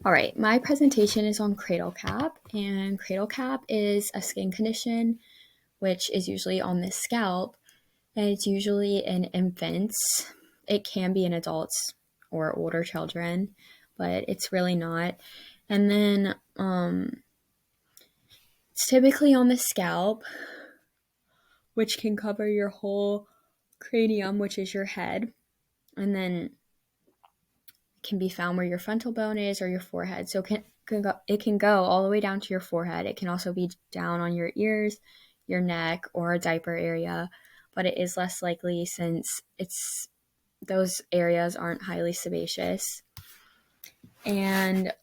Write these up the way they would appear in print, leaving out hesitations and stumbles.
All right, my presentation is on Cradle cap, and Cradle cap is a skin condition which is usually on the scalp, and it's usually in infants. It can be in adults or older children, but it's really not. And then it's typically on the scalp, which can cover your whole cranium, which is your head, and then can be found where your frontal bone is or your forehead. So it can go all the way down to your forehead. It can also be down on your ears, your neck, or a diaper area, but it is less likely since those areas aren't highly sebaceous. And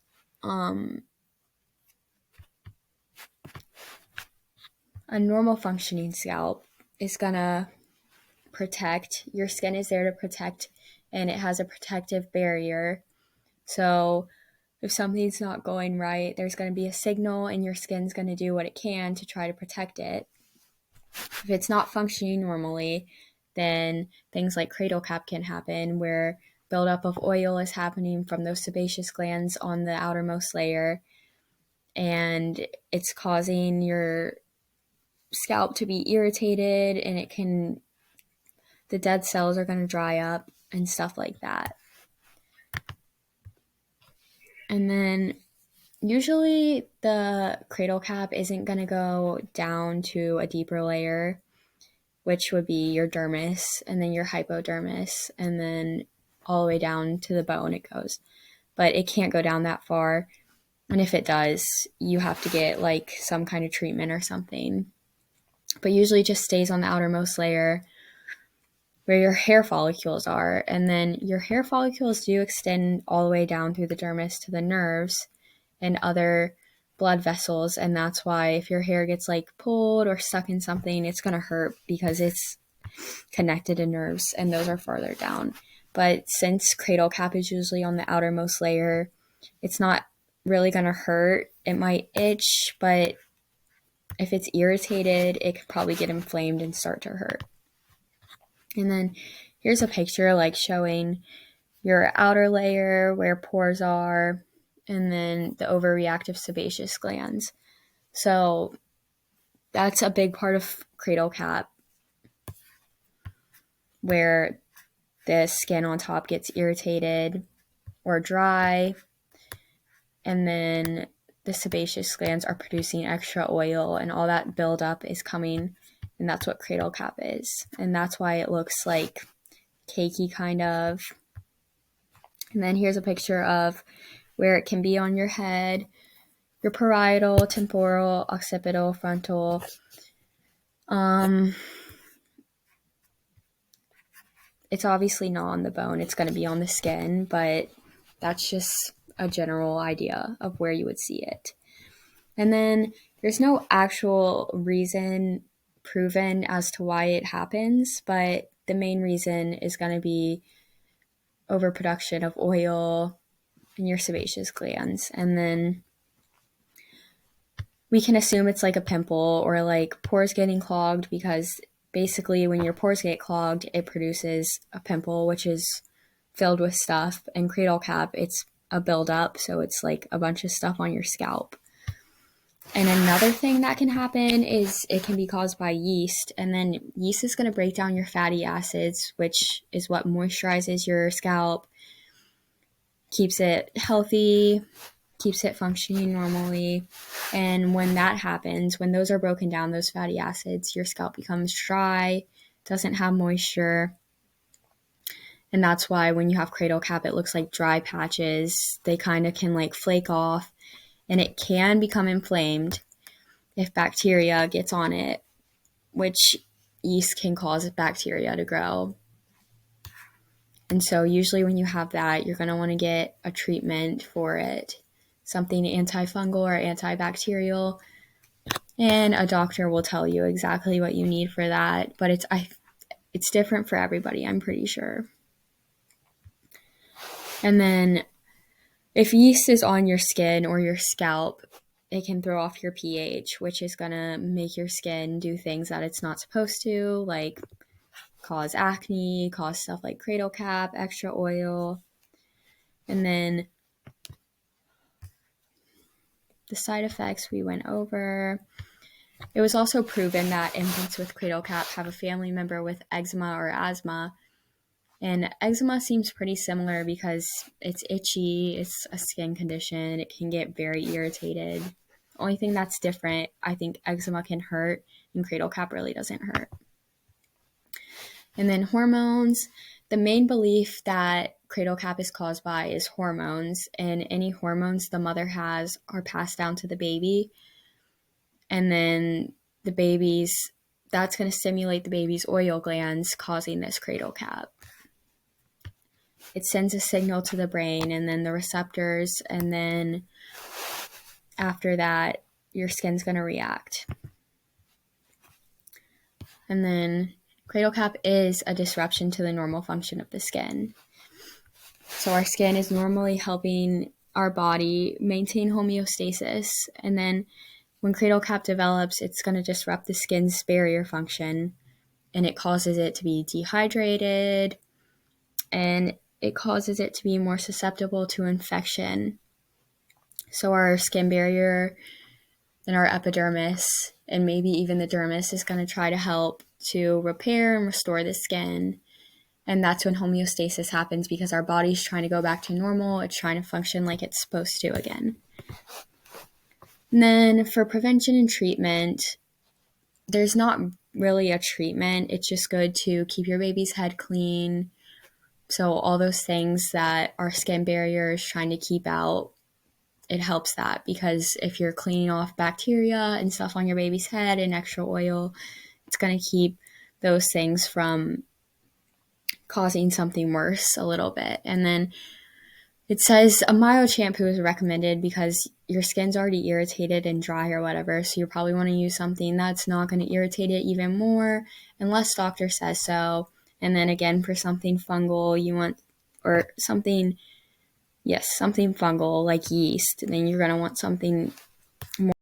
a normal functioning scalp is gonna protect. Your skin is there to protect, and it has a protective barrier. So if something's not going right, there's going to be a signal, and your skin's going to do what it can to try to protect it. If it's not functioning normally, then things like cradle cap can happen, where buildup of oil is happening from those sebaceous glands on the outermost layer, and it's causing your scalp to be irritated, and the dead cells are going to dry up and stuff like that. And then usually the cradle cap isn't going to go down to a deeper layer, which would be your dermis and then your hypodermis, and then all the way down to the bone it goes. But it can't go down that far. And if it does, you have to get like some kind of treatment or something. But usually it just stays on the outermost layer where your hair follicles are. And then your hair follicles do extend all the way down through the dermis to the nerves and other blood vessels. And that's why if your hair gets like pulled or stuck in something, it's going to hurt because it's connected to nerves, and those are farther down. But since cradle cap is usually on the outermost layer, it's not really going to hurt. It might itch, but if it's irritated, it could probably get inflamed and start to hurt. And then here's a picture like showing your outer layer where pores are, and then the overreactive sebaceous glands. So that's a big part of cradle cap, where the skin on top gets irritated or dry, and then the sebaceous glands are producing extra oil, and all that buildup is coming, and that's what cradle cap is. And that's why it looks like cakey kind of. And then here's a picture of where it can be on your head, your parietal, temporal, occipital, frontal. It's obviously not on the bone. It's going to be on the skin, but that's just a general idea of where you would see it. And then there's no actual reason proven as to why it happens, but the main reason is going to be overproduction of oil in your sebaceous glands. And then we can assume it's like a pimple or like pores getting clogged, because basically when your pores get clogged, it produces a pimple, which is filled with stuff. And cradle cap, it's a buildup, so it's like a bunch of stuff on your scalp. And another thing that can happen is it can be caused by yeast, and then yeast is going to break down your fatty acids, which is what moisturizes your scalp, keeps it healthy, keeps it functioning normally. And when that happens, when those are broken down, those fatty acids, your scalp becomes dry, doesn't have moisture. And that's why when you have cradle cap, it looks like dry patches. They kind of can like flake off, and it can become inflamed if bacteria gets on it, which yeast can cause bacteria to grow. And so usually when you have that, you're going to want to get a treatment for it, something antifungal or antibacterial, and a doctor will tell you exactly what you need for that. But it's different for everybody, I'm pretty sure. And then if yeast is on your skin or your scalp, it can throw off your pH, which is going to make your skin do things that it's not supposed to, like cause acne, cause stuff like cradle cap, extra oil. And then the side effects we went over. It was also proven that infants with cradle cap have a family member with eczema or asthma. And eczema seems pretty similar because it's itchy, it's a skin condition, it can get very irritated. Only thing that's different, I think eczema can hurt and cradle cap really doesn't hurt. And then hormones, the main belief that cradle cap is caused by is hormones, and any hormones the mother has are passed down to the baby. And then the baby's, that's going to stimulate the baby's oil glands, causing this cradle cap. It sends a signal to the brain and then the receptors, and then after that, your skin's going to react. And then cradle cap is a disruption to the normal function of the skin. So our skin is normally helping our body maintain homeostasis, and then when cradle cap develops, it's going to disrupt the skin's barrier function, and it causes it to be dehydrated, and it causes it to be more susceptible to infection. So our skin barrier and our epidermis, and maybe even the dermis, is going to try to help to repair and restore the skin. And that's when homeostasis happens, because our body's trying to go back to normal. It's trying to function like it's supposed to again. And then for prevention and treatment, there's not really a treatment. It's just good to keep your baby's head clean. So all those things that our skin barrier is trying to keep out, it helps that, because if you're cleaning off bacteria and stuff on your baby's head and extra oil, it's going to keep those things from causing something worse a little bit. And then it says a mild shampoo is recommended because your skin's already irritated and dry or whatever, so you probably want to use something that's not going to irritate it even more unless doctor says so. And then again, for something fungal, you want, or something fungal like yeast, then you're going to want something more